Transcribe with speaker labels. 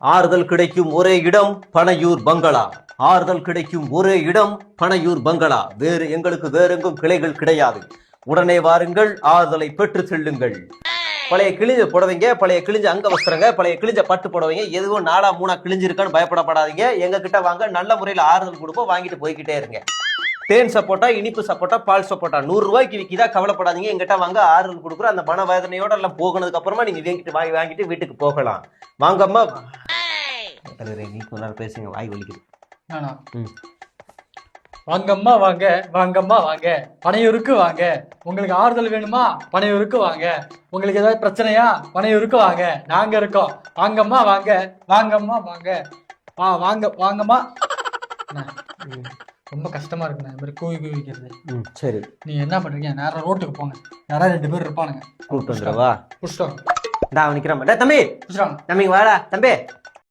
Speaker 1: ஆறுதல் கிடைக்கும் ஒரே இடம் பனையூர் பங்களா. ஆறுதல் கிடைக்கும் ஒரே இடம் பனையூர் பங்களா. வேறு எங்களுக்கு வேறெங்கும் கிளைகள் கிடையாது. உடனே வாருங்கள், ஆறுதலை பெற்று செல்லுங்கள். பழைய கிழிஞ்ச புடவைங்க, பழைய கிழிஞ்ச அங்க வஸ்திரங்க, பழைய கிழிஞ்ச பட்டு புடவைங்க, எதுவும் 4 கிழிஞ்சிருக்கான்னு பயப்படப்படாதீங்க. எங்க கிட்ட வாங்க, நல்ல முறையில் ஆறுதல் கொடுப்போம், வாங்கிட்டு போய்கிட்டே இருங்க. தேன் சப்போட்டா, இனிப்பு சப்போட்டா, பால் சப்போட்டா 100 ரூபாய்க்கு விற்கிதா, கவலைப்படாதீங்க. எங்கிட்ட வாங்க, ஆறுதல் கொடுக்குறோம். அந்த மன வேதனையோட எல்லாம் போகினதுக்கு அப்புறமா நீங்க வாங்கிட்டு வீட்டுக்கு போகலாம். வாங்கம்மா. நீ கொஞ்ச நேரம் பேசுங்க, வாய் வலிக்குது.
Speaker 2: வாங்கம்மா வாங்க, வாங்கம்மா வாங்க, பனையூருக்கு வாங்க. உங்களுக்கு ஆறுதல் வேணுமா, பனையூருக்கு வாங்க. உங்களுக்கு ஏதாவது பிரச்சனையா, பனையூருக்கு வாங்க, நாங்க இருக்கோம். வாங்கம்மா வாங்க, வாங்கம்மா வாங்க, வாங்கம்மா. ரொம்ப கஷ்டமா இருக்குண்ணா இந்த மாதிரி கூவி கூவிக்கிறது.
Speaker 1: சரி,
Speaker 2: நீங்க என்ன பண்றீங்க, நேரம் ரோட்டுக்கு போங்க. யாராவது 2 பேர் இருப்பானுங்க,
Speaker 1: கூப்பிட்டு வந்துடுவா.
Speaker 2: புடிச்சிட்டோம்.
Speaker 1: நான் நிக்கிறேன். தம்பி,
Speaker 2: புடிச்சிட்டாங்க.
Speaker 1: தம்பி வாடா தம்பி.